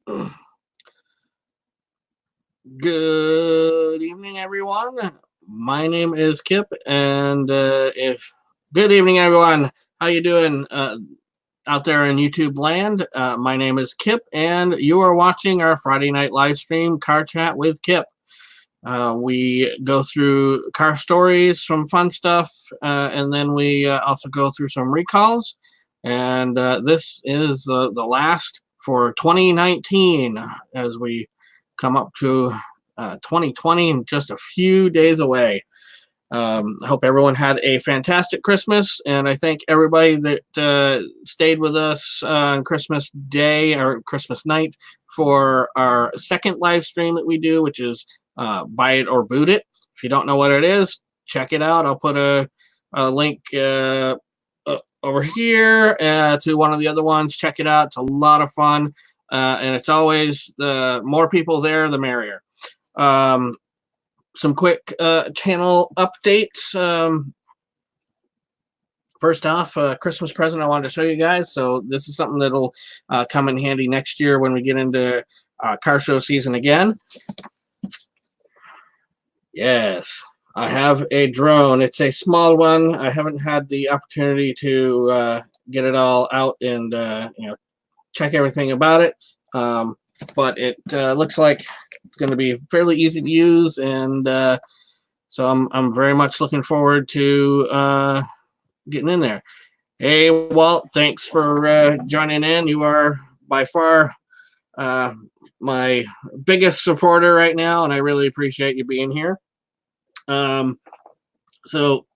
Good evening, everyone. My name is Kip, and if good evening, everyone. How you doing out there in YouTube land? My name is Kip, and you are watching our Friday night live stream, Car Chat with Kip. We go through car stories, some fun stuff, and then we also go through some recalls. And this is the last for 2019 as we come up to 2020 in just a few days away. I hope everyone had a fantastic Christmas, and I thank everybody that stayed with us on Christmas Day or Christmas night for our second live stream that we do, which is Buy It or Boot It. If you don't know what it is, check it out. I'll put a link over here to one of the other ones. Check it out. It's a lot of fun, and it's always the more people there, the merrier. Some quick channel updates. First off, Christmas present I wanted to show you guys. So this is something that'll come in handy next year when we get into car show season again. Yes, I have a drone. It's a small one. I haven't had the opportunity to get it all out and check everything about it. But it looks like it's going to be fairly easy to use, and so I'm very much looking forward to getting in there. Hey, Walt, thanks for joining in. You are by far my biggest supporter right now, and I really appreciate you being here. So,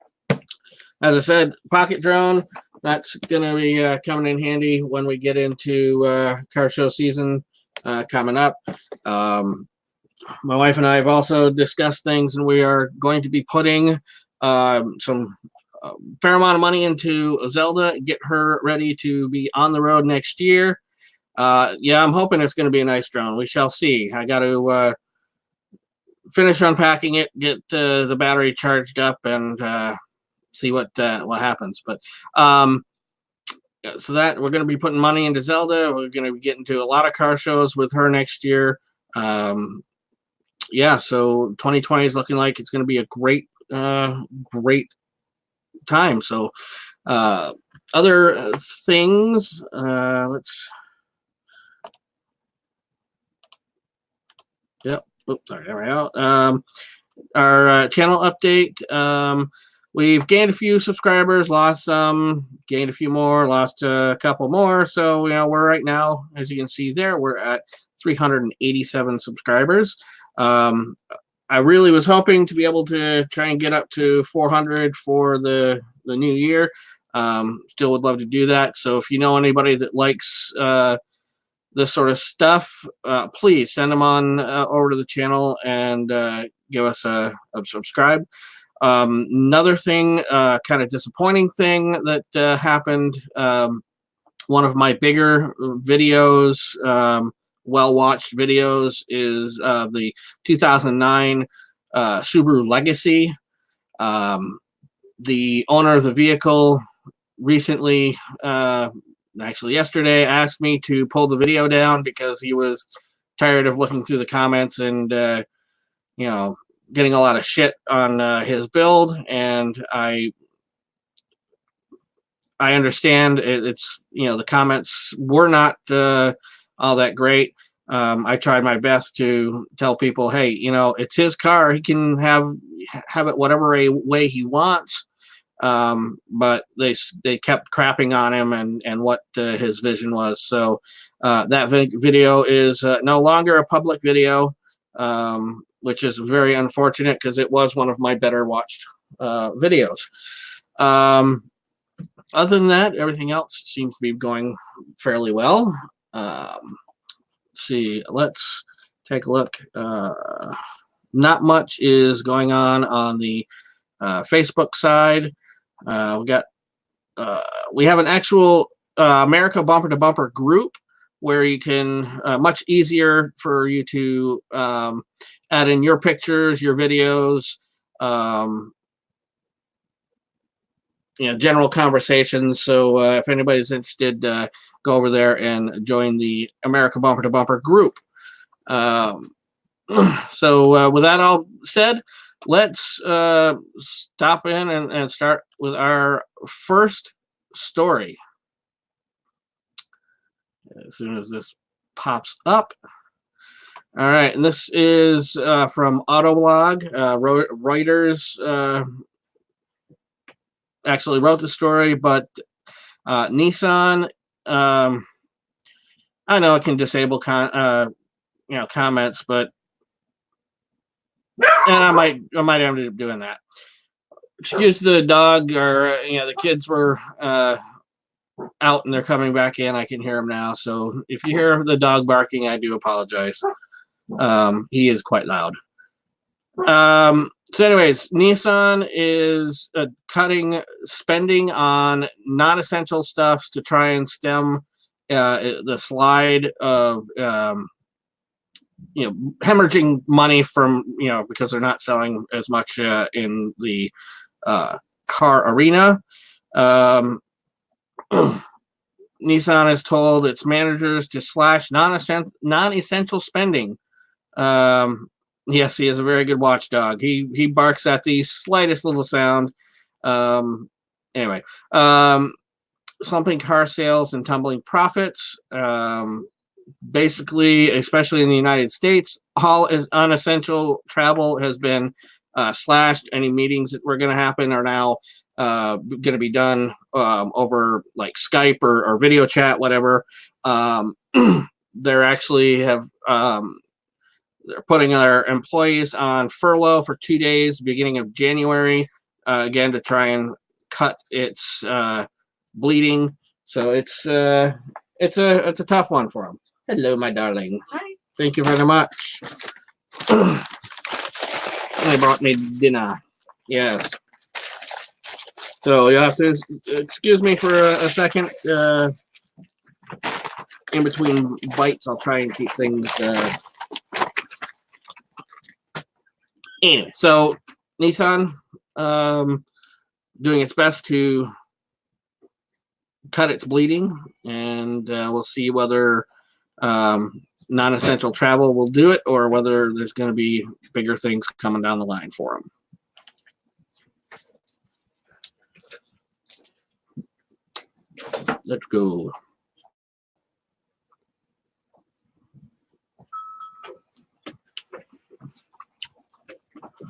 as I said, pocket drone. That's going to be coming in handy when we get into car show season coming up. My wife and I have also discussed things, and we are going to be putting some fair amount of money into Zelda, get her ready to be on the road next year. Yeah, I'm hoping it's going to be a nice drone. We shall see. I got to finish unpacking it, get the battery charged up, and see what happens. But so that we're going to be putting money into Zelda. We're going to be getting to a lot of car shows with her next year. Yeah, so 2020 is looking like it's going to be a great time. So other things, let's. Yep. Oops, sorry. There we go. Our channel update. We've gained a few subscribers, lost some, gained a few more, lost a couple more. So, we're right now, as you can see there, we're at 387 subscribers. I really was hoping to be able to try and get up to 400 for the new year. Still would love to do that. So if you know anybody that likes this sort of stuff, please send them on over to the channel and give us a subscribe. Another thing, kind of disappointing thing that happened, one of my bigger videos, well-watched videos, is the 2009 Subaru Legacy. The owner of the vehicle recently, actually yesterday, asked me to pull the video down because he was tired of looking through the comments and getting a lot of shit on his build. And I understand it's the comments were not all that great. I tried my best to tell people, hey, it's his car. He can have it whatever way he wants. But they kept crapping on him and what his vision was. So that video is no longer a public video, which is very unfortunate because it was one of my better watched videos. Other than that, everything else seems to be going fairly well. See, let's take a look. Not much is going on the Facebook side. We have an actual America Bumper to Bumper group where you can much easier for you to add in your pictures, your videos, general conversations. So if anybody's interested, go over there and join the America Bumper to Bumper group. So with that all said, let's stop in and start with our first story. As soon as this pops up. All right, and this is from Autoblog. Reuters actually wrote the story, but Nissan, I know it can disable comments, but and I might end up doing that. Excuse the dog, or the kids were out and they're coming back in. I can hear them now, so if you hear the dog barking, I do apologize. He is quite loud. So anyways, Nissan is cutting spending on non-essential stuff to try and stem the slide of hemorrhaging money from because they're not selling as much in the car arena. Nissan has told its managers to slash non-essential spending. Yes, he is a very good watchdog. He barks at the slightest little sound. Anyway, slumping car sales and tumbling profits. Basically, especially in the United States, all is unessential travel has been slashed. Any meetings that were going to happen are now going to be done over like Skype or video chat, whatever. They're actually have they're putting their employees on furlough for 2 days, beginning of January, again to try and cut its bleeding. So it's a tough one for them. Hello, my darling. Hi. Thank you very much. They brought me dinner. Yes. So you'll have to excuse me for a second. In between bites, I'll try and keep things. Anyway, so Nissan doing its best to cut its bleeding, and we'll see whether non-essential travel will do it or whether there's going to be bigger things coming down the line for them. Let's go.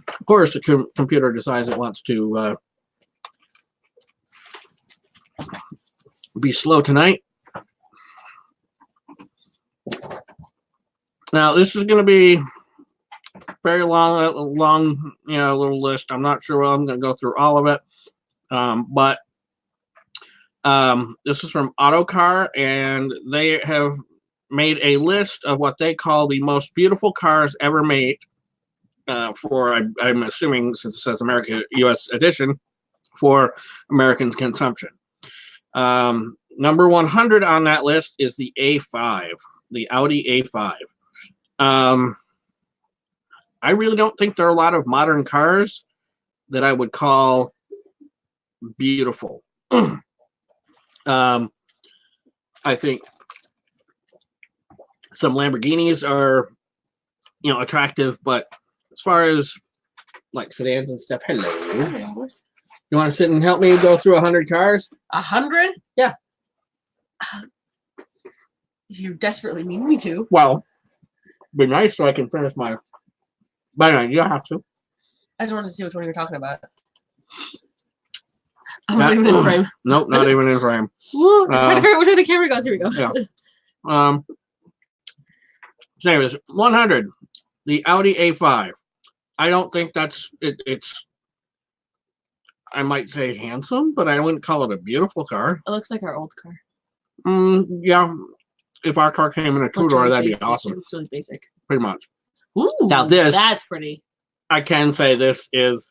Of course, the computer decides it wants to be slow tonight. Now, this is going to be very long, little list. I'm not sure I'm going to go through all of it, but this is from Autocar, and they have made a list of what they call the most beautiful cars ever made. I'm assuming, since it says America U.S. edition, for American consumption. Number 100 on that list is the A5, the Audi A5. I really don't think there are a lot of modern cars that I would call beautiful. I think some Lamborghinis are, attractive, but as far as like sedans and stuff, hello. You want to sit and help me go through 100 cars? 100? Yeah. If you desperately need me to. Well, be nice so I can finish my. But anyway, you don't have to. I just wanted to see which one you were talking about. I'm not even in frame. Nope, not even in frame. Woo, I'm trying to figure out which way the camera goes. Here we go. Yeah. So anyways, 100, the Audi A5. I don't think that's it. It's, I might say handsome, but I wouldn't call it a beautiful car. It looks like our old car. Yeah. If our car came in a two-door, really that'd basic. be awesome. It looks really basic. Pretty much. Ooh, now this, that's pretty. I can say this is,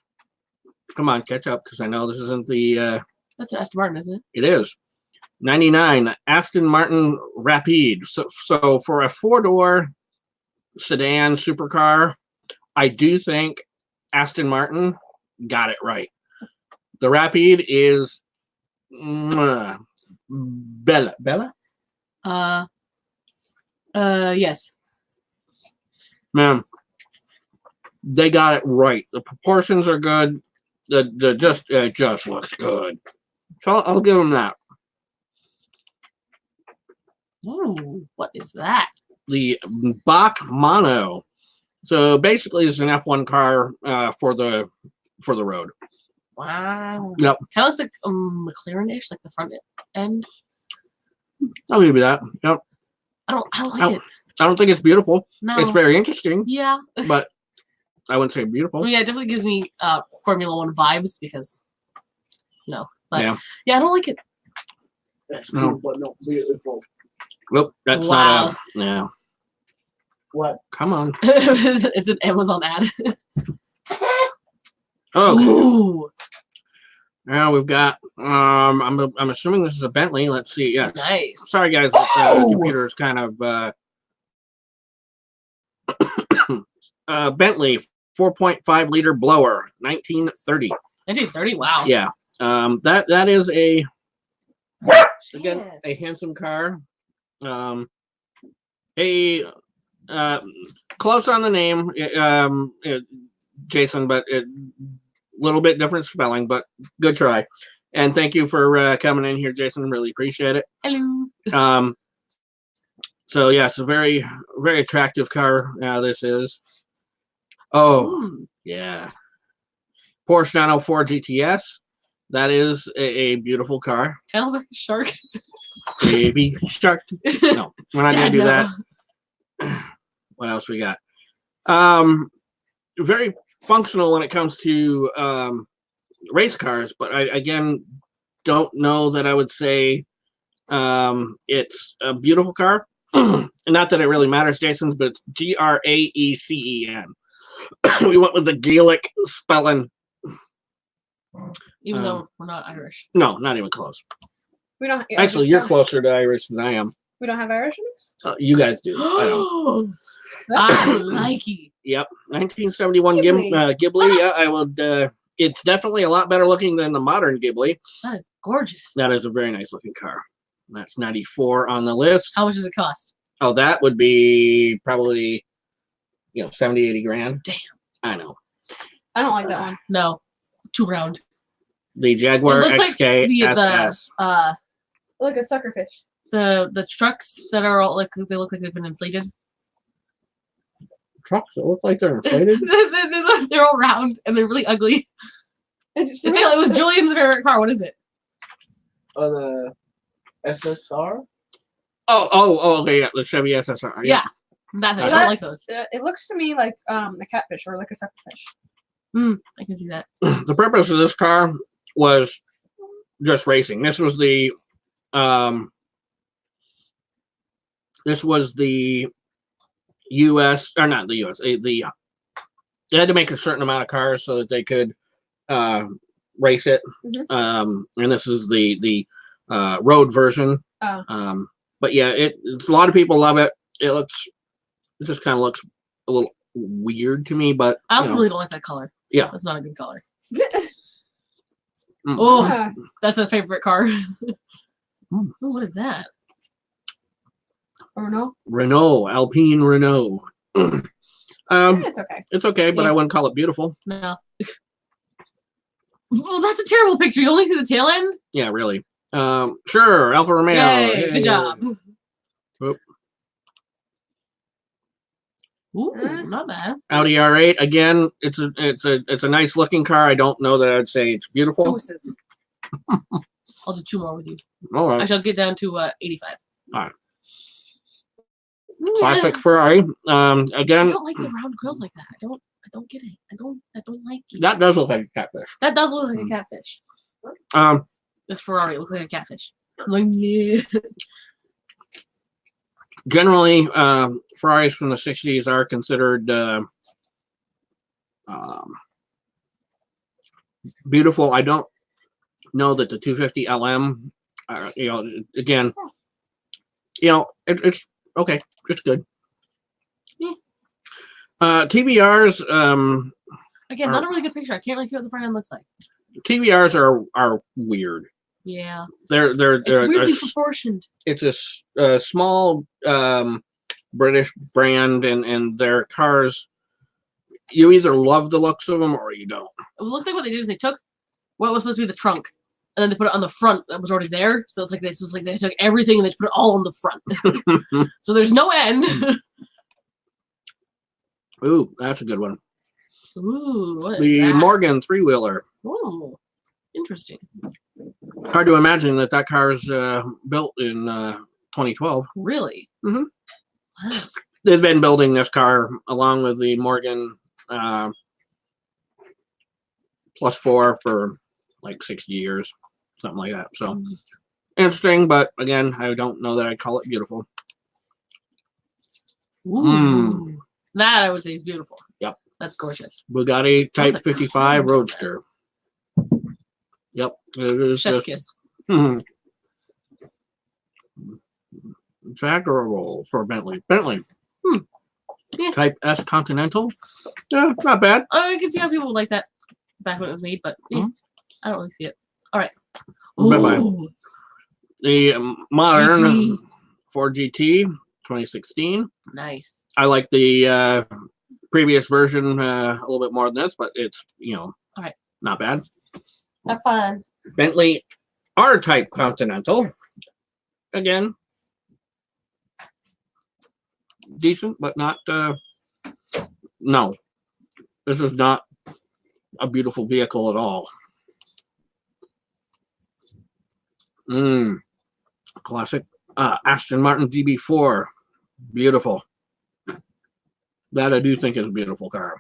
come on, catch up, because I know this isn't the... That's an Aston Martin, isn't it? It is. 99, Aston Martin Rapide. So for a four-door sedan supercar, I do think Aston Martin got it right. The Rapide is Bella. Yes. Man, they got it right. The proportions are good. It just looks good. So I'll give them that. Ooh, what is that? The Bach Mono. So basically, it's an F1 car for the road. Wow. Yep. Kind of looks like McLaren-ish, like the front end. I'll give you that. Yep. I don't like it. I don't think it's beautiful. No. It's very interesting. Yeah. But I wouldn't say beautiful. Yeah, it definitely gives me Formula One vibes because But yeah, I don't like it. That's No. cool, but not beautiful. Nope, that's Wow. not a. Yeah. What? Come on. It's an Amazon ad. Oh. Ooh. Now we've got. I'm assuming this is a Bentley. Let's see. Yes. Nice. Sorry, guys. The computer is kind of. Bentley 4.5 liter blower, 1930. 1930. Wow. Yeah. That is a. Again, Yes. a handsome car. Close on the name, Jason, but a little bit different spelling, but good try. And thank you for coming in here, Jason. Really appreciate it. Hello. So yes, a very, very attractive car. This is. Oh, yeah. Porsche 904 GTS. That is a beautiful car. Kind of like a shark. Baby shark. No, we're not gonna do no. that. What else we got? Very functional when it comes to race cars, but I again don't know that I would say it's a beautiful car. Not that it really matters, Jason, but it's Graecen. We went with the Gaelic spelling. Even though we're not Irish. No, not even close. We don't. Actually, you're closer to Irish than I am. We don't have Irish mix. You guys do. I don't. I like it. Yep, 1971 Ghibli. Yeah, I would. It's definitely a lot better looking than the modern Ghibli. That is gorgeous. That is a very nice looking car. That's 94 on the list. How much does it cost? Oh, that would be probably, 70, 80 grand. Damn. I know. I don't like that one. No, too round. The Jaguar It looks XK like SS. Like a sucker fish. The trucks that are all like they look like they've been inflated. Trucks that look like they're inflated. They're all round and they're really ugly. It was Julian's favorite car. What is it? The SSR? Oh, okay, yeah, the Chevy SSR. Yeah, that thing. I That- don't like those. It looks to me like a catfish or like a sucker fish. I can see that. The purpose of this car was just racing. This was the U.S. or not the U.S. They had to make a certain amount of cars so that they could race it. Mhm. And this is the road version. Oh. But yeah, it's a lot of people love it. It just kind of looks a little weird to me, but I also really don't like that color. Yeah. That's not a good color. Mm. Oh, Yeah. that's a favorite car. Ooh, what is that? Or no? Renault, Alpine Renault. It's okay. It's okay, but Yeah. I wouldn't call it beautiful. No. Well, that's a terrible picture. You only see the tail end? Yeah, really. Sure, Alfa Romeo. Yay, Hey. good job. Oop. Ooh, not bad. Audi R8 again. It's a nice looking car. I don't know that I'd say it's beautiful. Gooses. I'll do two more with you. All I right, shall get down to 85. All right. Classic Ferrari. I Again, don't like the round grills like that. I don't get it. I don't like it. that does look like a catfish. That does look like a catfish. This Ferrari looks like a catfish. I'm like, yeah. Generally, Ferraris from the 60s are considered beautiful. I don't know that the 250 LM, again, it's okay. It's good. Yeah. TBRs, Again, not a really good picture. I can't really see what the front end looks like. TBRs are weird. Yeah. They're It's weirdly proportioned. it's a small British brand, and their cars, you either love the looks of them or you don't. It looks like what they did is they took what was supposed to be the trunk, and then they put it on the front that was already there. So it's like this is like they took everything and they just put it all on the front. So there's no end. Ooh, that's a good one. Ooh, what is The that? Morgan three-wheeler. Oh, interesting. Hard to imagine that car is built in 2012. Really? Mhm. Wow. They've been building this car along with the Morgan Plus 4 for like 60 years, something like that. So interesting, but again, I don't know that I'd call it beautiful. Ooh. That I would say is beautiful. Yep. That's gorgeous. Bugatti Type the 55 colors on Roadster. Yep. It is Chef's just, kiss. adorable for Bentley. Bentley. Yeah. Type S Continental. Yeah, not bad. I can see how people would like that back when it was made, but yeah, I don't really see it. All right. Bye-bye. Ooh. The modern GT. Ford GT 2016. Nice. I like the previous version a little bit more than this, but it's, All right. not bad. Have fun. Bentley R-Type Continental. Again, decent, but not, no. This is not a beautiful vehicle at all. Classic Aston Martin DB4. Beautiful. That I do think is a beautiful car.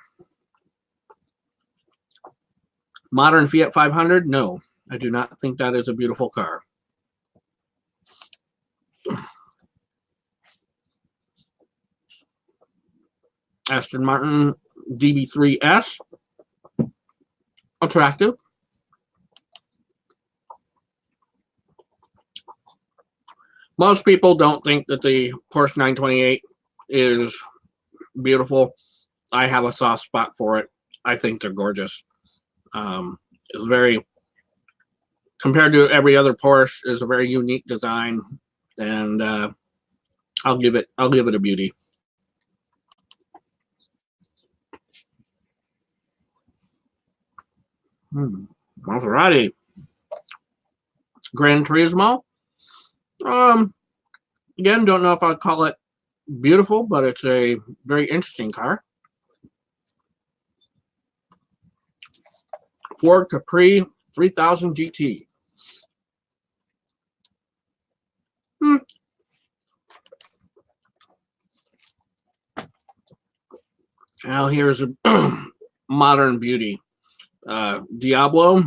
Modern Fiat 500? No, I do not think that is a beautiful car. Aston Martin DB3S. Attractive. Most people don't think that the Porsche 928 is beautiful. I have a soft spot for it. I think they're gorgeous. It's very, compared to every other Porsche, is a very unique design, and I'll give it a beauty. Maserati Gran Turismo. Again, don't know if I'd call it beautiful, but it's a very interesting car. Ford Capri 3000 GT. Now here's a modern beauty. Diablo.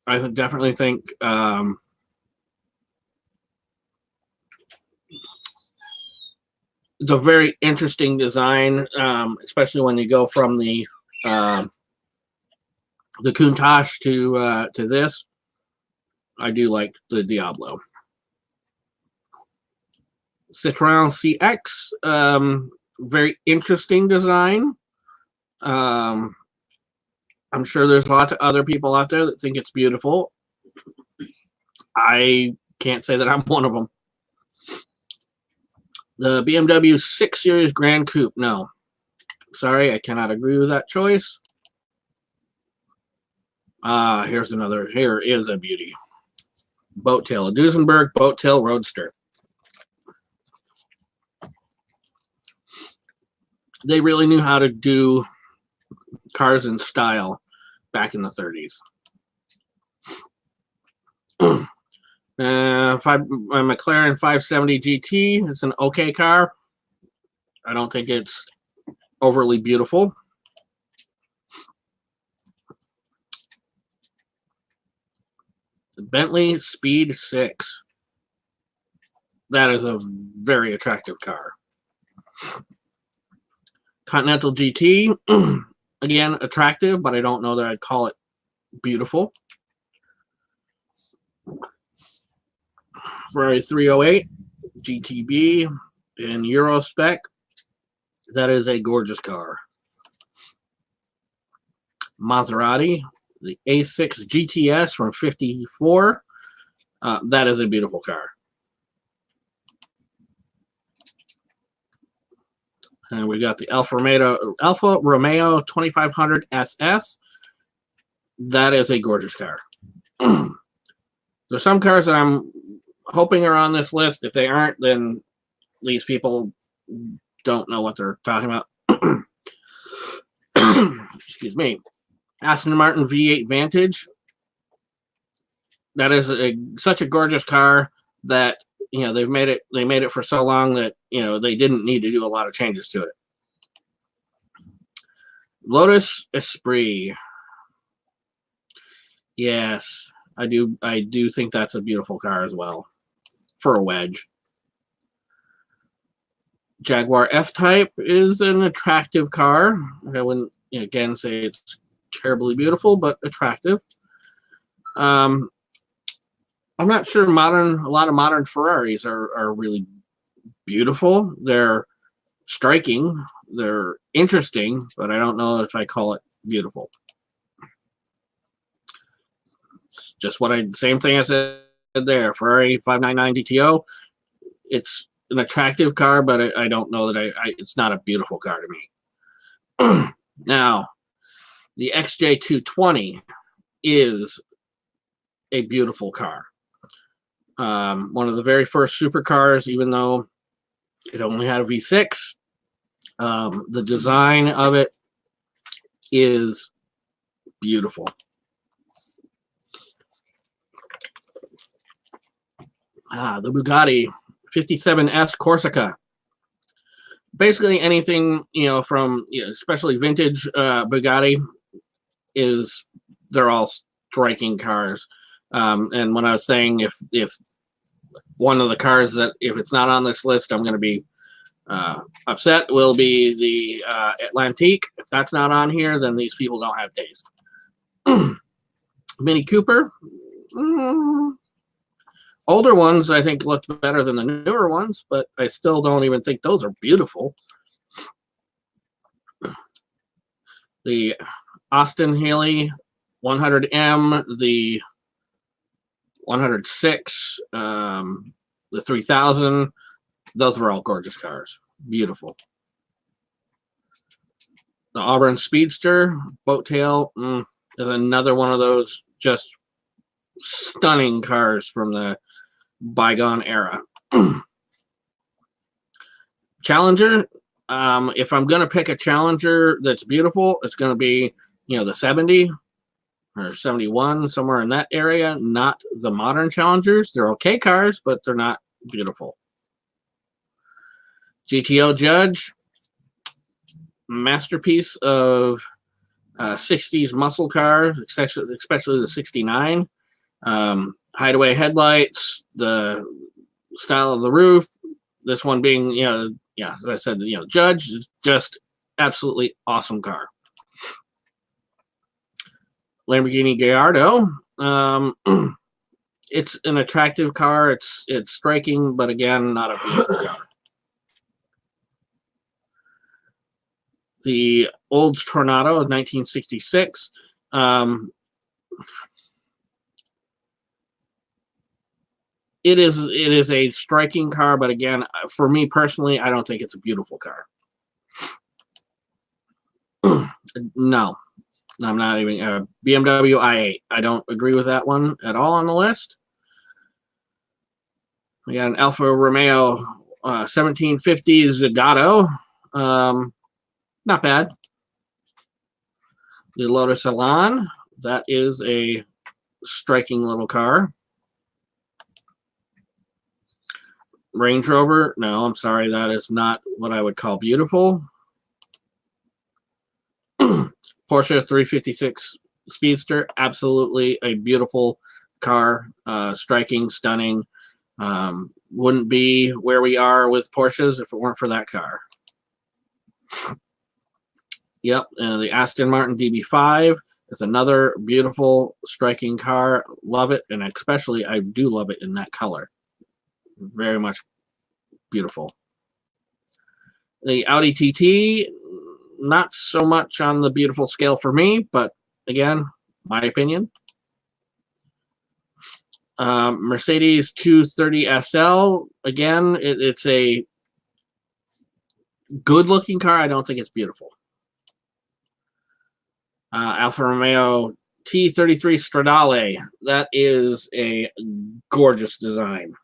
I definitely think it's a very interesting design, especially when you go from the Countach to this. I do like the Diablo. Citroen CX, very interesting design. I'm sure there's lots of other people out there that think it's beautiful. I can't say that I'm one of them. The BMW 6 Series Grand Coupe. No. Sorry, I cannot agree with that choice. Here's another. Here is a beauty. Boat Tail. A Duesenberg Boat Tail Roadster. They really knew how to do cars in style back in the 30s. McLaren 570 GT. It's an okay car. I don't think it's overly beautiful. The Bentley Speed 6. That is a very attractive car. Continental GT. Again, attractive, but I don't know that I'd call it beautiful. Ferrari 308 GTB in Euro spec. That is a gorgeous car. Maserati the A6 GTS from 54. That is a beautiful car. And we got the Alfa Romeo 2500 SS. That is a gorgeous car. There's some cars that I'm hoping are on this list. If they aren't, then these people don't know what they're talking about. Excuse me. Aston Martin V8 Vantage. That is such a gorgeous car that they made it for so long that they didn't need to do a lot of changes to it. Lotus Esprit. Yes, I do think that's a beautiful car as well for a wedge. Jaguar F-Type is an attractive car. I wouldn't again say it's terribly beautiful, but attractive. I'm not sure a lot of modern Ferraris are really beautiful. They're striking, they're interesting, but I don't know if I call it beautiful. It's just same thing I said there. Ferrari 599 GTO. It's an attractive car, but I don't know that it's not a beautiful car to me. Now, the XJ220 is a beautiful car. One of the very first supercars, even though it only had a V6. The design of it is beautiful. The Bugatti 57S Corsica. Basically anything, from, especially vintage Bugatti they're all striking cars. And when I was saying if one of the cars that, if it's not on this list, I'm going to be upset, will be the Atlantique. If that's not on here, then these people don't have taste. Mini Cooper. Older ones, I think, looked better than the newer ones, but I still don't even think those are beautiful. The Austin Haley 100M, the 106, the 3000, those were all gorgeous cars. Beautiful. The Auburn Speedster, boat tail, is another one of those just stunning cars from the bygone era. Challenger, if I'm going to pick a Challenger that's beautiful, it's going to be, the 70 or 71, somewhere in that area, not the modern Challengers. They're okay cars, but they're not beautiful. GTO Judge, masterpiece of 60s muscle cars, especially the 69. Hideaway headlights, the style of the roof. This one being, as I said, Judge is just absolutely awesome car. Lamborghini Gallardo. It's an attractive car. It's striking, but again, not a beautiful car. The Olds Tornado of 1966. It is a striking car, but again, for me personally, I don't think it's a beautiful car. No, I'm not even BMW i8. I don't agree with that one at all on the list. We got an Alfa Romeo 1750 Zagato. Not bad. The Lotus Elan. That is a striking little car. Range Rover. No, I'm sorry. That is not what I would call beautiful. Porsche 356 Speedster. Absolutely a beautiful car. Striking, stunning. Wouldn't be where we are with Porsches if it weren't for that car. Yep, the Aston Martin DB5 is another beautiful, striking car. Love it, and especially I do love it in that color. Very much beautiful. The Audi TT, not so much on the beautiful scale for me, but again, my opinion. Mercedes 230 SL. Again, it's a good-looking car. I don't think it's beautiful. Alfa Romeo T33 Stradale. That is a gorgeous design.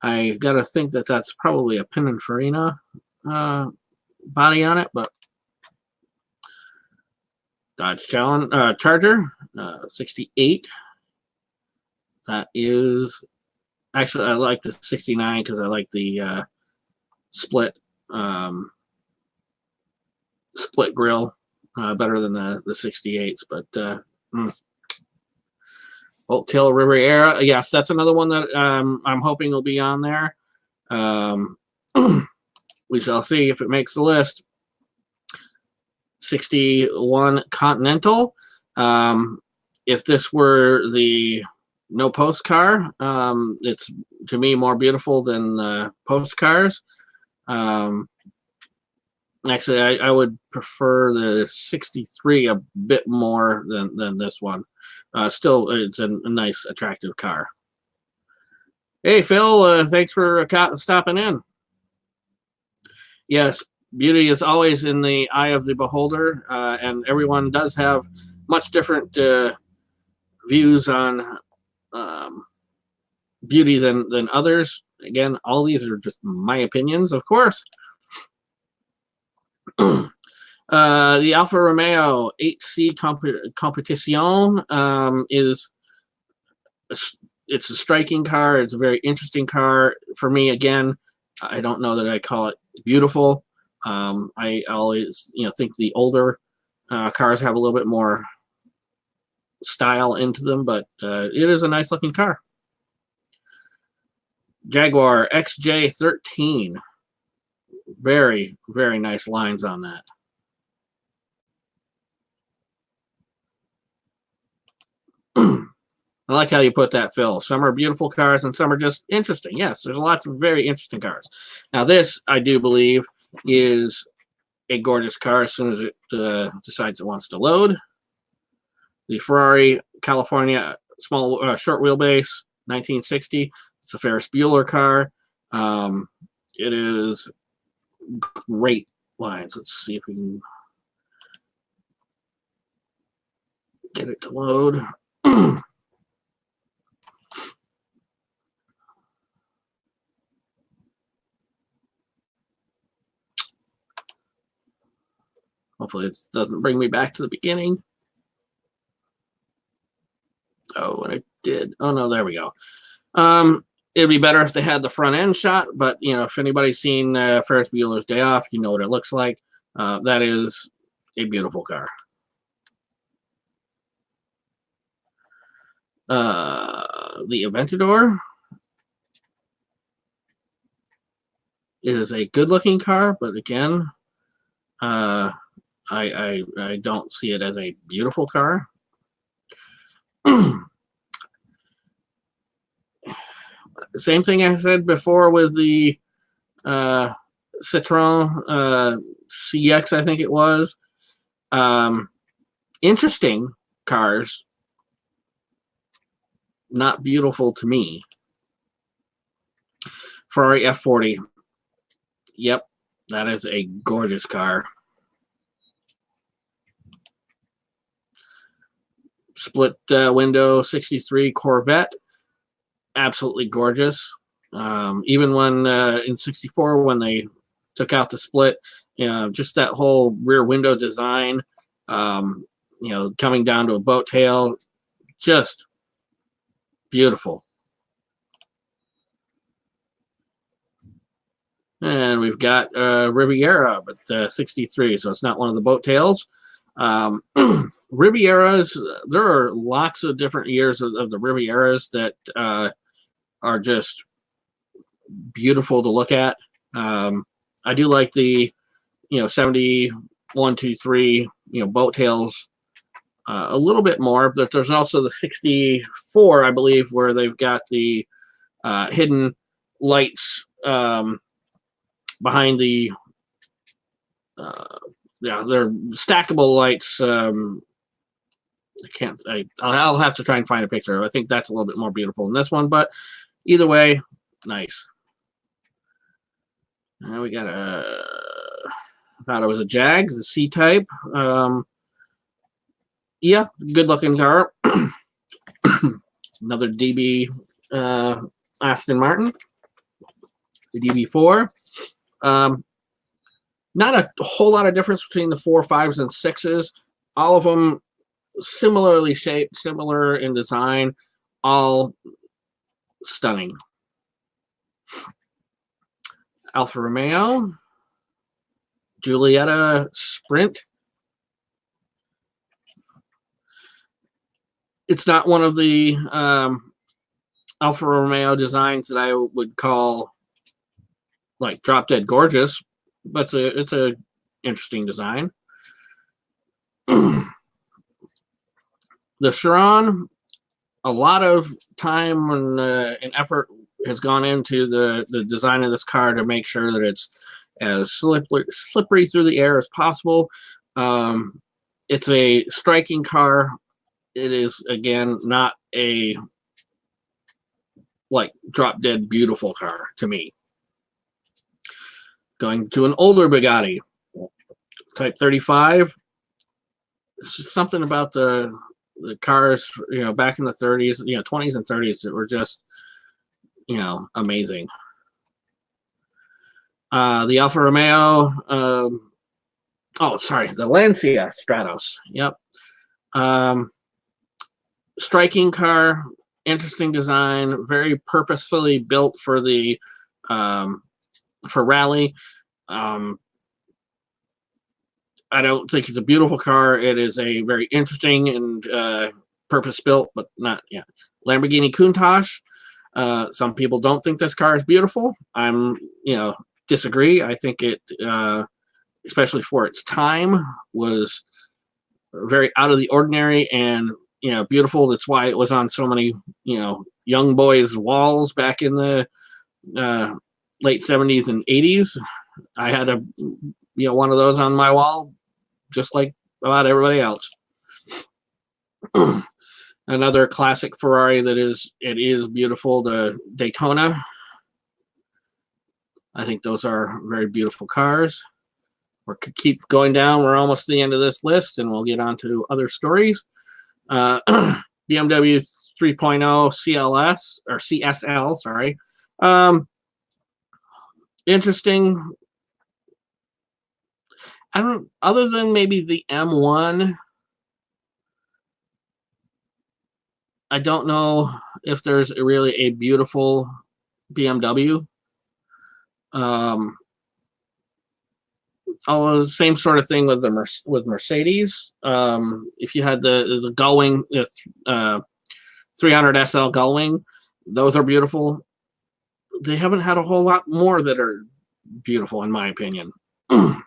I gotta think that that's probably a Pininfarina body on it, but Dodge Charger 68. That is actually, I like the 69 because I like the split grill better than the 68s. But Old Tail Riviera, yes, that's another one that I'm hoping will be on there. We shall see if it makes the list. 61 Continental. If this were the no post car, it's to me more beautiful than post cars. Actually, I would prefer the 63 a bit more than this one. Still, it's a nice, attractive car. Hey, Phil, thanks for stopping in. Yes, beauty is always in the eye of the beholder, and everyone does have much different views on beauty than others. Again, all these are just my opinions, of course. The Alfa Romeo 8C Competition it's a striking car. It's a very interesting car for me. Again, I don't know that I call it beautiful. I always think the older cars have a little bit more style into them, but it is a nice looking car. Jaguar XJ13. Very, very nice lines on that. I like how you put that, Phil. Some are beautiful cars and some are just interesting. Yes, there's lots of very interesting cars. Now this, I do believe, is a gorgeous car as soon as it decides it wants to load. The Ferrari California small short wheelbase 1960. It's a Ferris Bueller car. It is great lines. Let's see if we can get it to load. Hopefully it doesn't bring me back to the beginning. Oh, and it did. Oh, no, there we go. It'd be better if they had the front end shot, but, if anybody's seen Ferris Bueller's Day Off, you know what it looks like. That is a beautiful car. The Aventador is a good-looking car, but again, I don't see it as a beautiful car. Same thing I said before with the Citroen CX, I think it was. Interesting cars, not beautiful to me. Ferrari F40. Yep, that is a gorgeous car. Split window 63 Corvette. Absolutely gorgeous. Even when in 64, when they took out the split, just that whole rear window design, coming down to a boat tail, just beautiful. And we've got Riviera, but 63, so it's not one of the boat tails. Rivieras, there are lots of different years of the Rivieras that are just beautiful to look at. I do like the 71, 2, 3 boat tails a little bit more, but there's also the 64, I believe, where they've got the hidden lights behind the they're stackable lights I'll have to try and find a picture. I think that's a little bit more beautiful than this one, but either way, nice. Now we got I thought it was a Jag, the C-type. Yeah, good looking car. Another DB Aston Martin, the DB4. Not a whole lot of difference between the 4, 5s, and 6s. All of them similarly shaped, similar in design, all stunning. Alfa Romeo, Giulietta Sprint. It's not one of the Alfa Romeo designs that I would call like drop dead gorgeous, but it's a interesting design. The Chiron, a lot of time and effort has gone into the design of this car to make sure that it's as slippery through the air as possible. It's a striking car. It is, again, not a like drop dead beautiful car to me. Going to an older Bugatti, Type 35. It's just something about the cars, back in the 30s, 20s and 30s that were just, amazing. The Alfa Romeo, the Lancia Stratos. Yep. Striking car, interesting design, very purposefully built for the for rally. I don't think it's a beautiful car. It is a very interesting and purpose-built, but not yet. Lamborghini Countach. Some people don't think this car is beautiful. I'm, disagree. I think it, especially for its time, was very out of the ordinary and, beautiful. That's why it was on so many, young boys' walls back in the late 70s and 80s. I had one of those on my wall, just like about everybody else. Another classic Ferrari that is beautiful, the Daytona. I think those are very beautiful cars. We could keep going down. We're almost to the end of this list, and we'll get on to other stories. BMW 3.0 CLS or CSL, sorry. Interesting. Other than maybe the M1, I don't know if there's really a beautiful BMW. Same sort of thing with Mercedes. If you had the Gullwing, 300 SL Gullwing, those are beautiful. They haven't had a whole lot more that are beautiful, in my opinion. The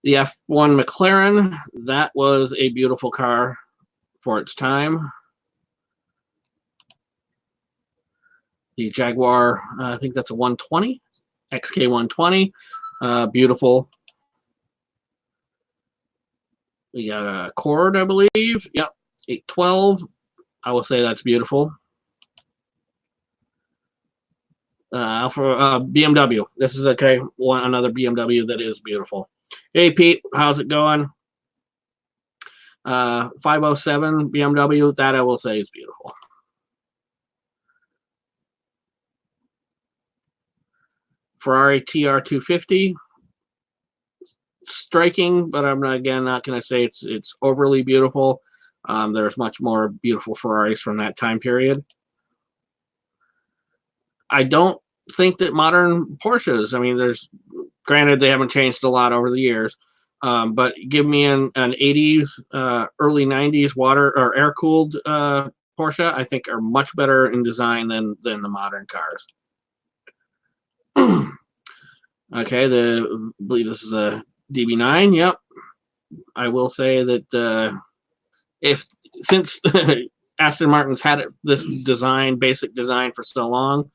F1 McLaren, that was a beautiful car for its time. The Jaguar, I think that's a 120, XK120, beautiful. We got a Accord, I believe. Yep, 812. I will say that's beautiful. BMW. This is another BMW that is beautiful. Hey Pete, how's it going? 507 BMW, that I will say is beautiful. Ferrari TR250, striking, but I'm not going to say it's overly beautiful. There's much more beautiful Ferraris from that time period. I don't think that modern Porsches, granted they haven't changed a lot over the years, but give me an 80s, early 90s water or air-cooled Porsche, I think are much better in design than the modern cars. Okay, I believe this is a DB9. Yep. I will say that since Aston Martin's had this basic design for so long,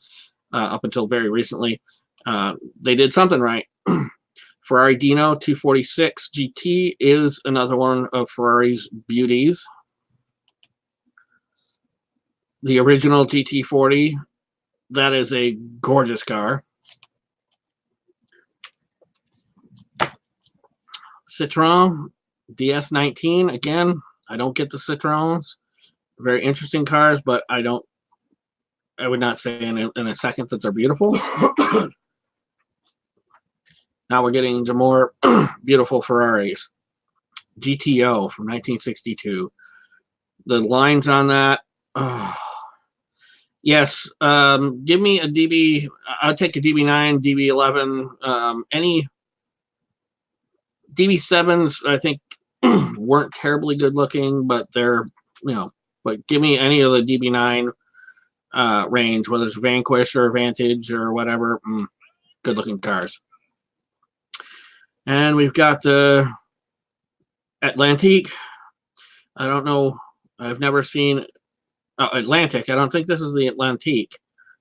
up until very recently, they did something right. Ferrari Dino 246 GT is another one of Ferrari's beauties. the original GT40. That is a gorgeous car. Citroen DS19. Again, I don't get the Citroens. Very interesting cars, but I would not say in a second that they're beautiful. Now we're getting into more beautiful Ferraris. GTO from 1962. The lines on that. Yes. Give me a DB. I'll take a DB9, DB11. Any DB7s, I think, weren't terribly good looking, but they're, but give me any of the DB9 range, whether it's Vanquish or Vantage or whatever. Good looking cars. And we've got the Atlantique. I don't know. I've never seen Atlantic. I don't think this is the Atlantique,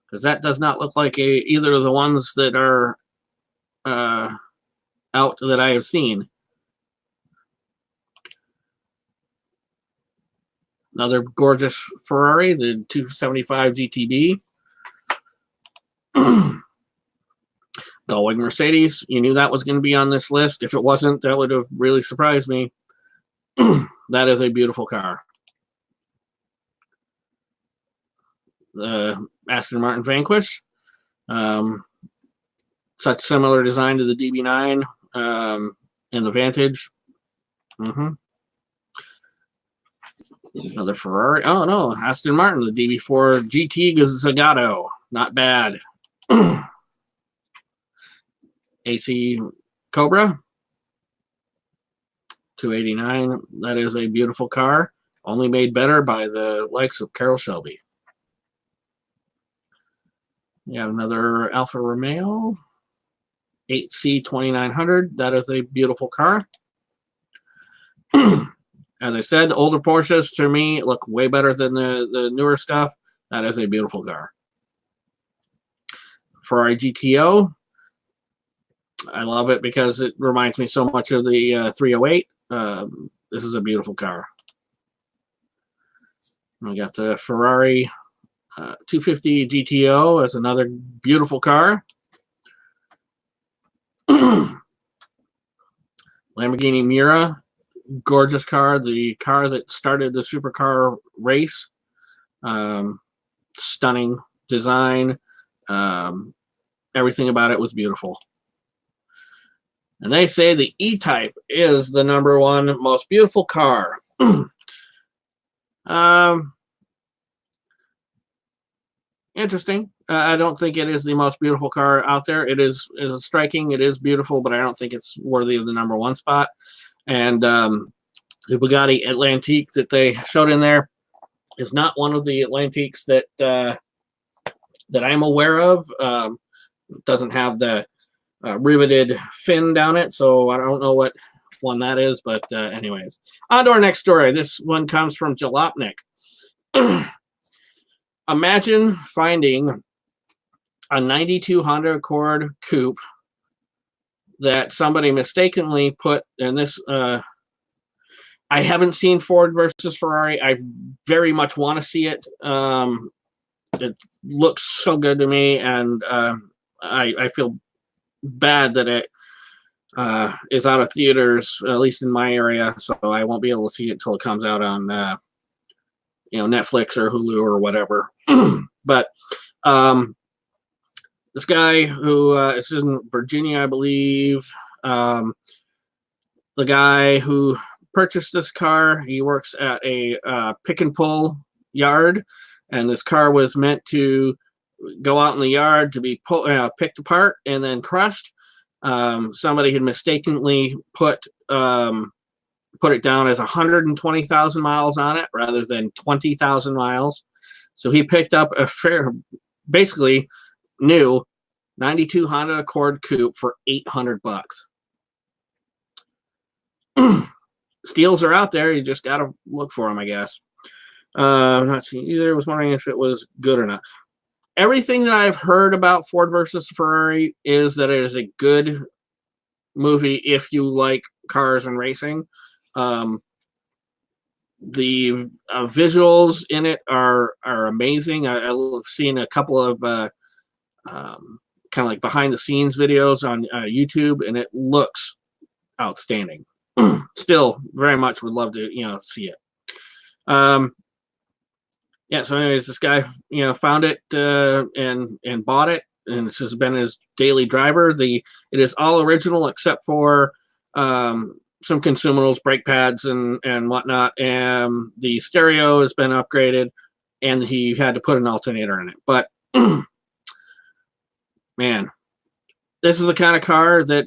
because that does not look like either of the ones that are out that I have seen. Another gorgeous Ferrari, the 275 GTB. Going Mercedes. You knew that was going to be on this list. If it wasn't, that would have really surprised me. That is a beautiful car. The Aston Martin Vanquish. Such similar design to the DB9 and the Vantage. Another Ferrari. Oh, no. Aston Martin, the DB4 GT Zagato. Not bad. AC Cobra. 289. That is a beautiful car. Only made better by the likes of Carroll Shelby. We have another Alfa Romeo. 8C 2900. That is a beautiful car. As I said, the older Porsches to me look way better than the newer stuff. That is a beautiful car. Ferrari GTO. I love it because it reminds me so much of the 308. This is a beautiful car. We got the Ferrari 250 GTO as another beautiful car. Lamborghini Miura, gorgeous car. The car that started the supercar race. Stunning design. Everything about it was beautiful. And they say the E-Type is the #1 most beautiful car. Interesting. I don't think it is the most beautiful car out there. It is striking. It is beautiful, but I don't think it's worthy of the #1 spot. And the Bugatti Atlantique that they showed in there is not one of the Atlantiques that I'm aware of. It doesn't have the riveted fin down it, so I don't know what one that is. But anyways, on to our next story. This one comes from Jalopnik. Imagine finding a 92 Honda Accord coupe that somebody mistakenly put in this. I haven't seen Ford versus Ferrari. I very much want to see it. It looks so good to me, and I feel bad that it is out of theaters, at least in my area, so I won't be able to see it until it comes out on Netflix or Hulu or whatever. But this guy who is in Virginia, I believe, the guy who purchased this car, he works at a pick and pull yard, and this car was meant to go out in the yard to be picked apart and then crushed. Somebody had mistakenly put it down as 120,000 miles on it rather than 20,000 miles. So he picked up a basically new 92 Honda Accord coupe for $800. Steals are out there. You just got to look for them, I guess. I'm not seeing either. I was wondering if it was good or not. Everything that I've heard about Ford versus Ferrari is that it is a good movie if you like cars and racing. The visuals in it are amazing. I've seen a couple of kind of like behind the scenes videos on YouTube, and it looks outstanding. Still, very much would love to see it. Yeah. So, anyways, this guy found it and bought it, and this has been his daily driver. It is all original except for some consumables, brake pads, and whatnot. And the stereo has been upgraded, and he had to put an alternator in it. But man, this is the kind of car that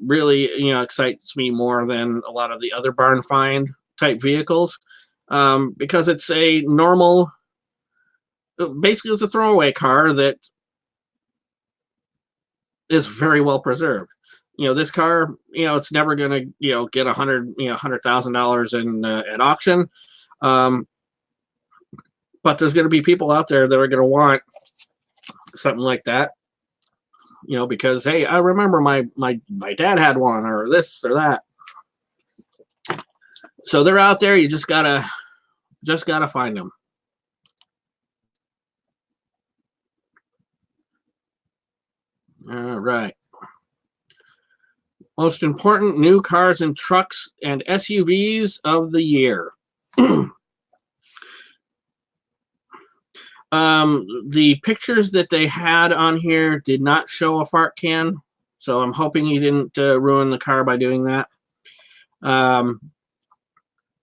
really excites me more than a lot of the other barn find type vehicles, because it's a normal. Basically, it's a throwaway car that is very well preserved. This car, it's never going to, get $100,000 at auction. But there's going to be people out there that are going to want something like that, because, hey, I remember my dad had one, or this or that. So they're out there. You just gotta find them. All right. Most important new cars and trucks and SUVs of the year. The pictures that they had on here did not show a fart can, so I'm hoping he didn't ruin the car by doing that.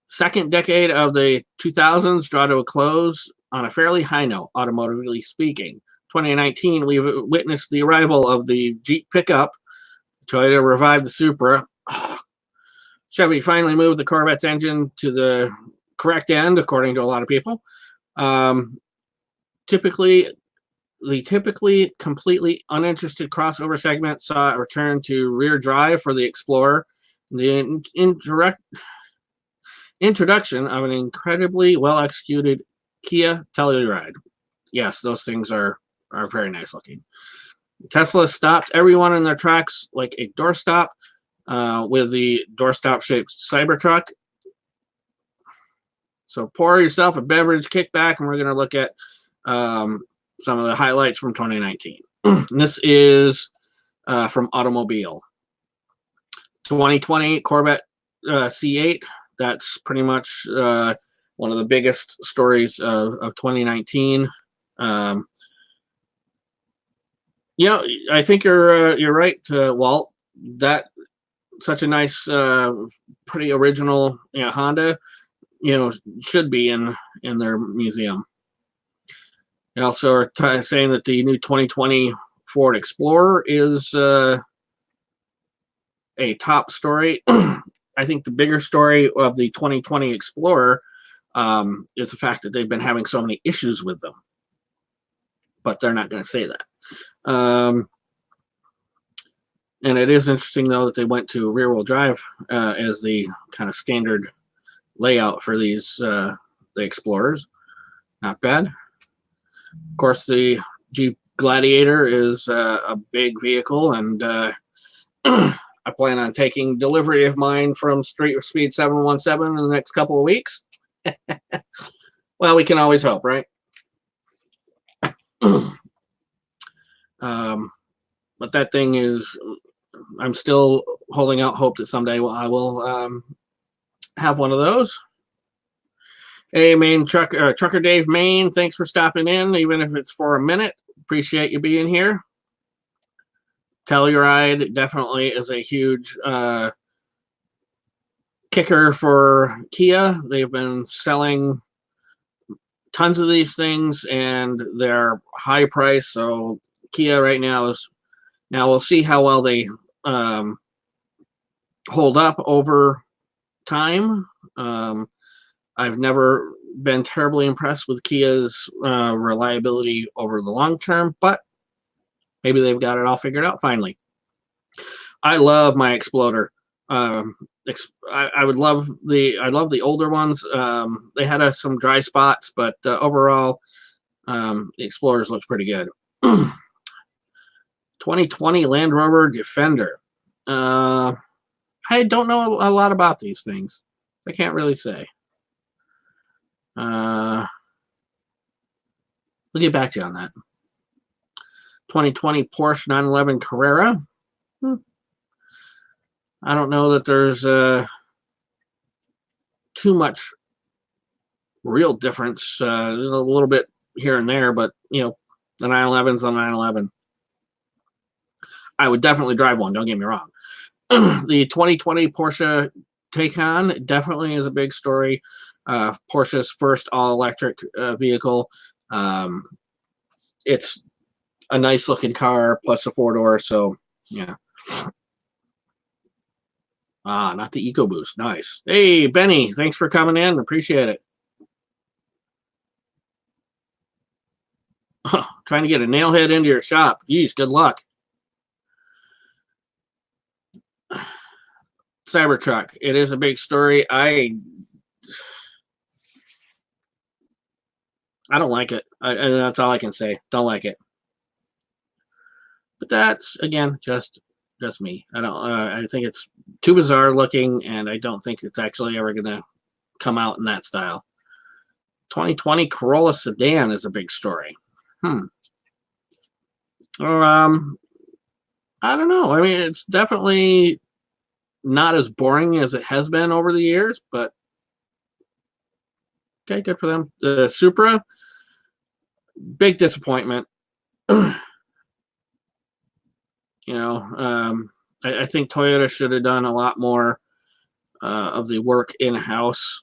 Second decade of the 2000s draw to a close on a fairly high note, automotively speaking. 2019, we witnessed the arrival of the Jeep pickup. Toyota revived the Supra. Chevy finally moved the Corvette's engine to the correct end, according to a lot of people. Typically completely uninterested crossover segment saw a return to rear drive for the Explorer. The introduction of an incredibly well-executed Kia Telluride. Yes, those things are very nice looking. Tesla stopped everyone in their tracks like a doorstop with the doorstop shaped Cybertruck. So pour yourself a beverage, kick back, and we're going to look at some of the highlights from 2019. This is from Automobile. 2020 Corvette C8. That's pretty much one of the biggest stories of 2019. I think you're right, Walt. That such a nice, pretty original Honda, should be in their museum. They also are saying that the new 2020 Ford Explorer is a top story. I think the bigger story of the 2020 Explorer is the fact that they've been having so many issues with them. But they're not going to say that. And it is interesting, though, that they went to rear-wheel drive as the kind of standard layout for these the Explorers. Not bad. Of course, the Jeep Gladiator is a big vehicle, and I plan on taking delivery of mine from Street Speed 717 in the next couple of weeks. Well, we can always hope, right? But that thing is, I'm still holding out hope that someday I will have one of those. Hey, Trucker Dave Maine, thanks for stopping in, even if it's for a minute. Appreciate you being here. Telluride definitely is a huge kicker for Kia. They've been selling tons of these things, and they're high price. So Kia right now we'll see how well they hold up over time. I've never been terribly impressed with Kia's reliability over the long term, but maybe they've got it all figured out finally. I love my Exploder. I love the older ones. They had some dry spots, but overall, the Explorers looks pretty good. 2020 Land Rover Defender. I don't know a lot about these things. I can't really say. We'll get back to you on that. 2020 Porsche 911 Carrera. I don't know that there's too much real difference. A little bit here and there, but you know, the 911's the 911. I would definitely drive one. Don't get me wrong. The 2020 Porsche Taycan definitely is a big story. Porsche's first all-electric vehicle. It's a nice looking car plus a 4-door. So yeah. Not the EcoBoost. Nice. Hey, Benny, thanks for coming in. Appreciate it. Trying to get a nailhead into your shop. Geez, good luck. Cybertruck. It is a big story. I don't like it. And that's all I can say. Don't like it. But that's, again, just me. I don't. I think it's too bizarre looking, and I don't think it's actually ever going to come out in that style. 2020 Corolla sedan is a big story. I don't know. I mean, it's definitely not as boring as it has been over the years, but okay, good for them. The Supra, big disappointment. You know, I think Toyota should have done a lot more of the work in-house,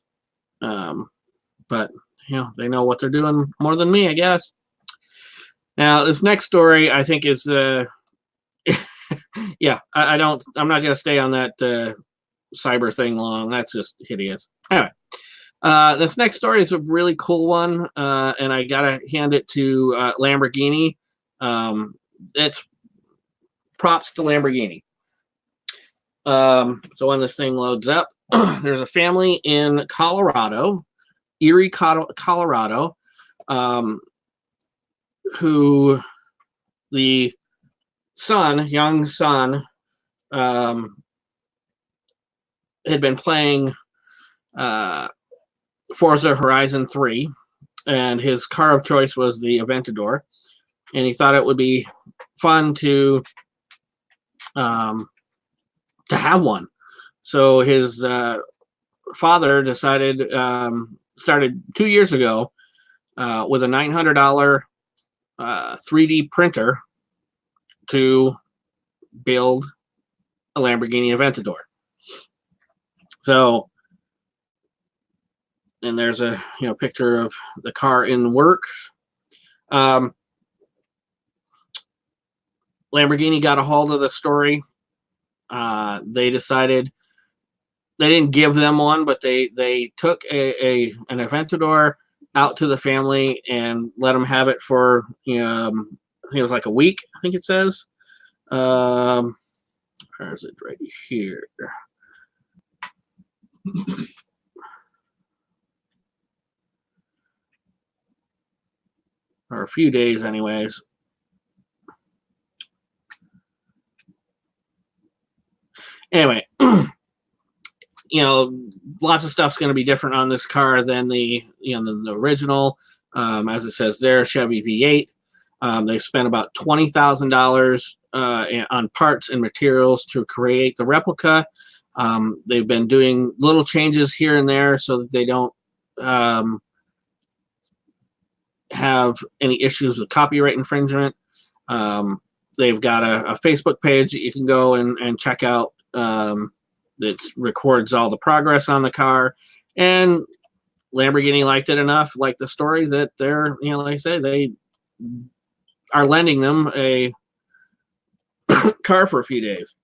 but you know, they know what they're doing more than me, I guess. Now, this next story I think is yeah, I'm not going to stay on that cyber thing long. That's just hideous. Anyway, this next story is a really cool one, and I got to hand it to Lamborghini. It's props to Lamborghini. So when this thing loads up, there's a family in Colorado, Erie, Colorado, who the young son, had been playing Forza Horizon 3, and his car of choice was the Aventador, and he thought it would be fun to have one. So his father decided, started 2 years ago, with a $900 3D printer to build a Lamborghini Aventador. So, and there's a picture of the car in works. Lamborghini got a hold of the story. They decided they didn't give them one, but they took an Aventador out to the family and let them have it for I think it was like a week. I think it says. Where is it? Right here. Or a few days, anyways. Anyway, lots of stuff's going to be different on this car than the original. As it says there, Chevy V8. They've spent about $20,000 on parts and materials to create the replica. They've been doing little changes here and there so that they don't have any issues with copyright infringement. They've got a Facebook page that you can go and check out. That records all the progress on the car, and Lamborghini liked it enough, like the story, that they're, like I say, they are lending them a car for a few days.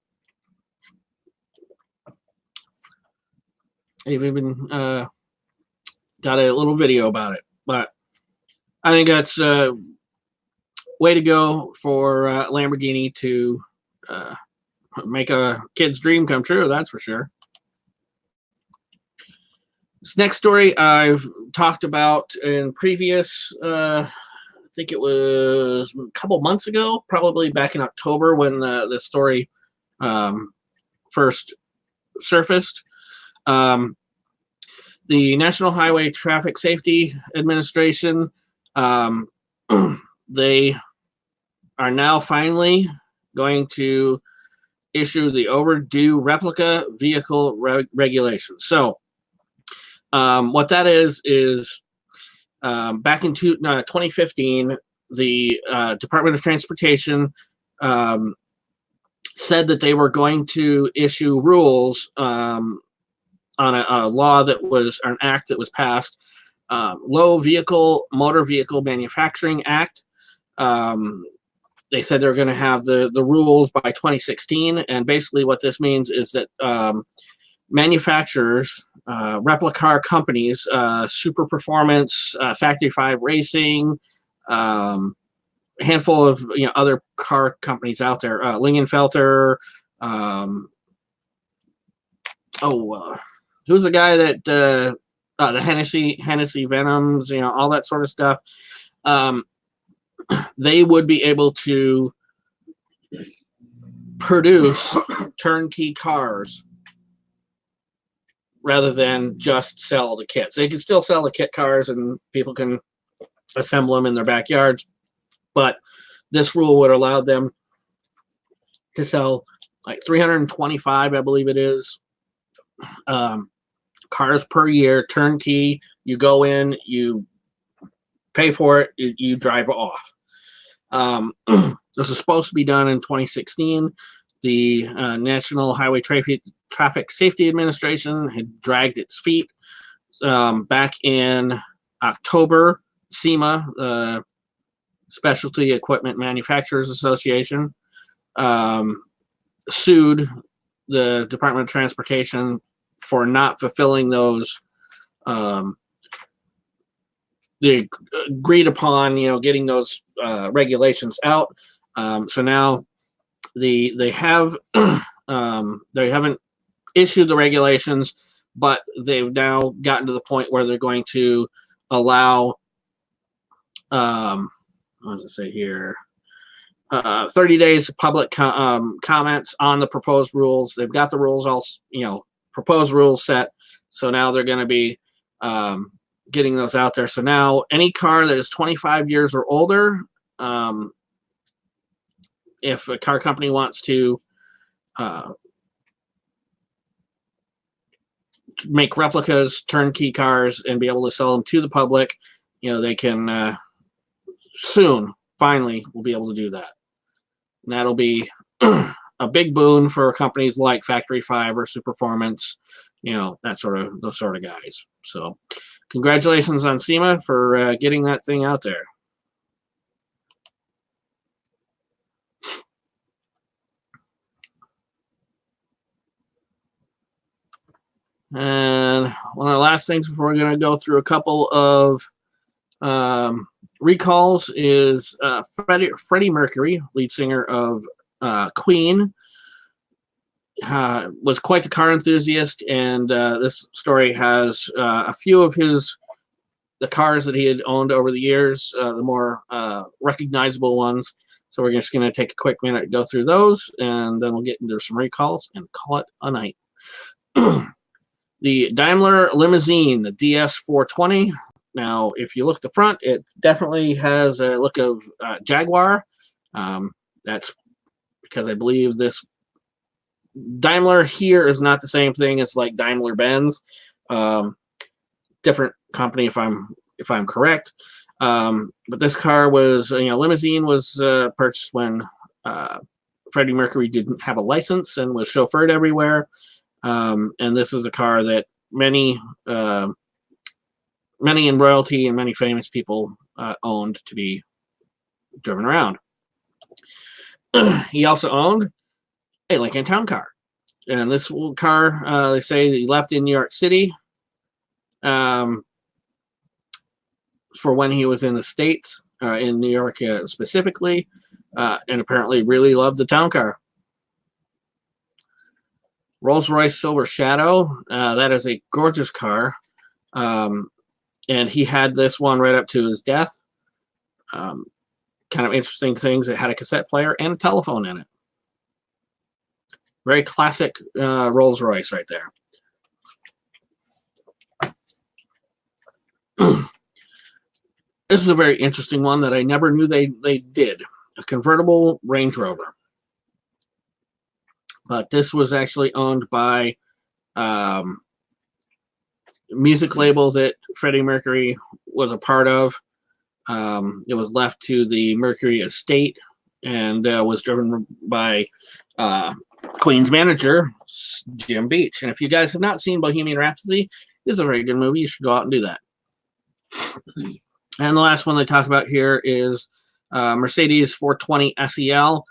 They've even got a little video about it, but I think that's a way to go for Lamborghini to make a kid's dream come true, that's for sure. This next story I've talked about in previous, I think it was a couple months ago, probably back in October when the story first surfaced. the National Highway Traffic Safety Administration, they are now finally going to issue the overdue replica vehicle regulations. So what that is back in 2015, the Department of Transportation said that they were going to issue rules on a law that was an act that was passed, Low Motor Vehicle Manufacturing Act. They said they're going to have the rules by 2016, and basically what this means is that manufacturers, replica car companies, Super Performance, Factory 5 Racing, a handful of other car companies out there, Lingenfelter, who's the guy that the Hennessy Venoms, all that sort of stuff. They would be able to produce turnkey cars rather than just sell the kits. They can still sell the kit cars and people can assemble them in their backyards, but this rule would allow them to sell like 325, I believe it is, cars per year, turnkey. You go in, you pay for it, you drive off. This was supposed to be done in 2016. The National Highway Traffic Safety Administration had dragged its feet. Back in October, SEMA, the Specialty Equipment Manufacturers Association, sued the Department of Transportation for not fulfilling those they agreed upon, getting those regulations out. So now they haven't issued the regulations, but they've now gotten to the point where they're going to allow, what does it say here? 30 days of public comments on the proposed rules. They've got the rules all, proposed rules set. So now they're going to be getting those out there. So now any car that is 25 years or older, if a car company wants to make replicas, turnkey cars, and be able to sell them to the public, they can soon, finally, will be able to do that. And that'll be a big boon for companies like Factory 5 or Super Performance, those sort of guys. So congratulations on SEMA for getting that thing out there. And one of the last things before we're going to go through a couple of recalls is Freddie Mercury, lead singer of Queen, was quite the car enthusiast, and this story has a few of the cars that he had owned over the years, the more recognizable ones. So we're just going to take a quick minute to go through those, and then we'll get into some recalls and call it a night. The Daimler Limousine, the DS420. Now, if you look at the front, it definitely has a look of Jaguar. That's because I believe this Daimler here is not the same thing as like Daimler Benz. Different company, if I'm correct. But this car was, limousine was purchased when Freddie Mercury didn't have a license and was chauffeured everywhere. And this is a car that many in royalty and many famous people owned to be driven around. He also owned a Lincoln Town Car. And this car, they say he left in New York City for when he was in the States, in New York specifically, and apparently really loved the town car. Rolls-Royce Silver Shadow, that is a gorgeous car. And he had this one right up to his death. Kind of interesting things. It had a cassette player and a telephone in it. Very classic Rolls-Royce right there. this is a very interesting one that I never knew they did. A convertible Range Rover. But this was actually owned by music label that Freddie Mercury was a part of. It was left to the Mercury estate and was driven by Queen's manager, Jim Beach. And if you guys have not seen Bohemian Rhapsody, it's a very good movie. You should go out and do that. And the last one they talk about here is Mercedes 420 SEL.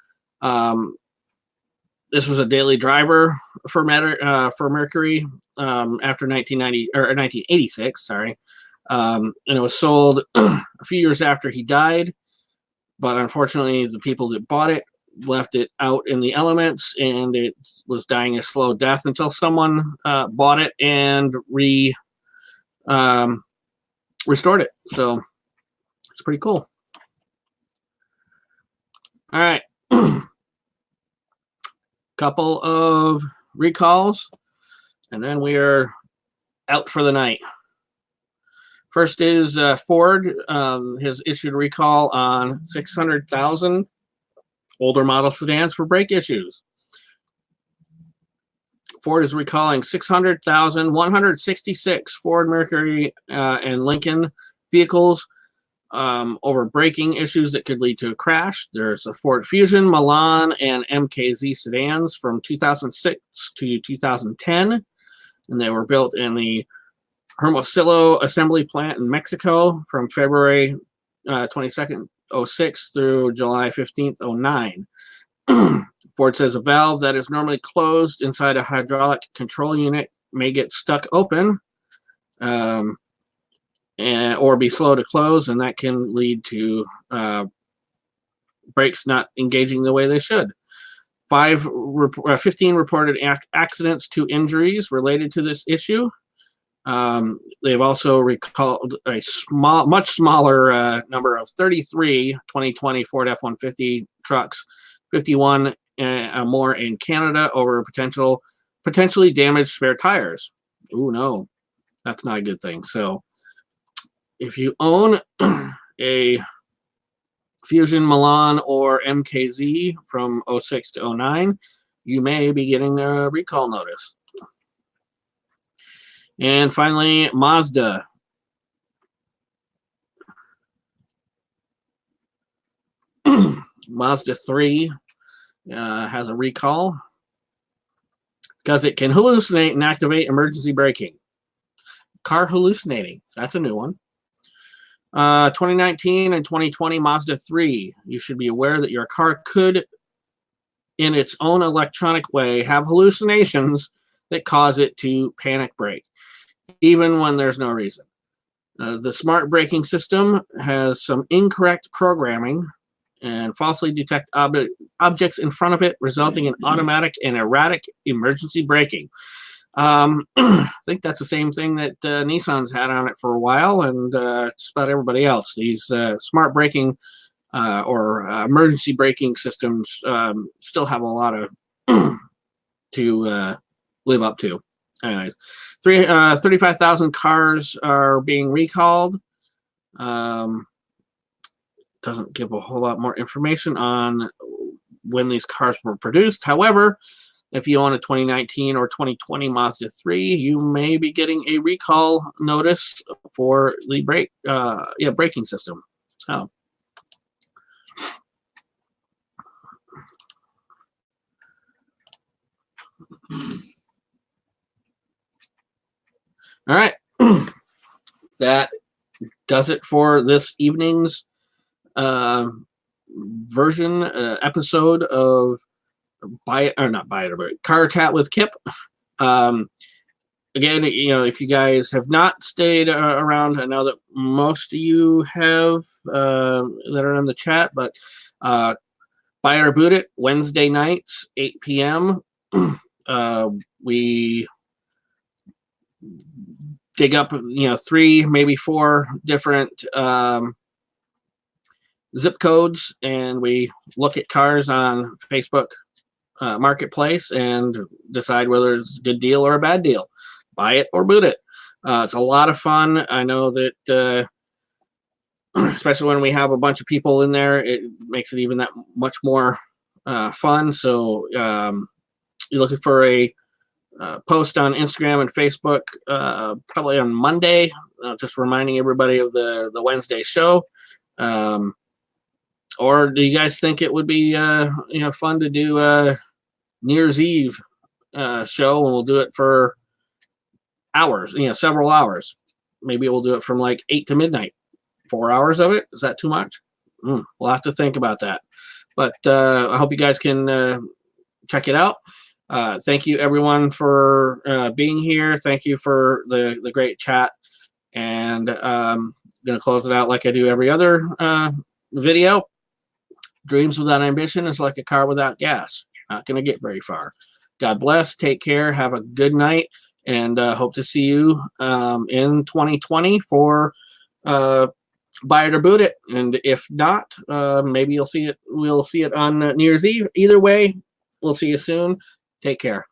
This was a daily driver for Mercury after 1986. Sorry, and it was sold a few years after he died. But unfortunately, the people that bought it left it out in the elements, and it was dying a slow death until someone bought it and restored it. So it's pretty cool. All right. Couple of recalls, and then we are out for the night. First is Ford has issued a recall on 600,000 older model sedans for brake issues. Ford is recalling 600,166 Ford Mercury and Lincoln vehicles over braking issues that could lead to a crash. There's a Ford Fusion, Milan, and MKZ sedans from 2006 to 2010, and they were built in the Hermosillo assembly plant in Mexico from February 22nd, 06 through July 15th, 09. Ford says a valve that is normally closed inside a hydraulic control unit may get stuck open or be slow to close, and that can lead to brakes not engaging the way they should. 15 reported accidents to injuries related to this issue. They've also recalled a much smaller number of 33 2020 Ford F-150 trucks, 51 more in Canada over potentially damaged spare tires. Ooh, no, that's not a good thing. So if you own a Fusion, Milan, or MKZ from 06 to 09, you may be getting a recall notice. And finally, Mazda. Mazda 3 has a recall because it can hallucinate and activate emergency braking. Car hallucinating. That's a new one. 2019 and 2020 Mazda 3. You should be aware that your car could, in its own electronic way, have hallucinations that cause it to panic brake, even when there's no reason. The smart braking system has some incorrect programming and falsely detect objects in front of it, resulting in automatic and erratic emergency braking. I think that's the same thing that Nissan's had on it for a while, and just about everybody else. These smart braking or emergency braking systems still have a lot of to live up to. Anyways, 35,000 cars are being recalled. Doesn't give a whole lot more information on when these cars were produced. However, if you own a 2019 or 2020 Mazda 3, you may be getting a recall notice for the braking system. So, all right, that does it for this evening's episode of Car Chat with Kip. Again, if you guys have not stayed around, I know that most of you have that are in the chat, but Buy It or Boot It, Wednesday nights, 8 p.m. We dig up, 3, maybe 4 different zip codes, and we look at cars on Facebook Marketplace and decide whether it's a good deal or a bad deal. Buy it or boot it. It's a lot of fun. I know that, especially when we have a bunch of people in there, it makes it even that much more fun. So you're looking for a post on Instagram and Facebook probably on Monday, just reminding everybody of the Wednesday show. Or do you guys think it would be fun to do a New Year's Eve show, and we'll do it for hours, several hours. Maybe we'll do it from like 8 to midnight. 4 hours of it? Is that too much? We'll have to think about that. But I hope you guys can check it out. Thank you everyone for being here. Thank you for the great chat. And I'm going to close it out like I do every other video. Dreams without ambition is like a car without gas. Not going to get very far. God bless. Take care. Have a good night. And hope to see you in 2020 for Buy It or Boot It. And if not, maybe you'll see it. We'll see it on New Year's Eve. Either way, we'll see you soon. Take care.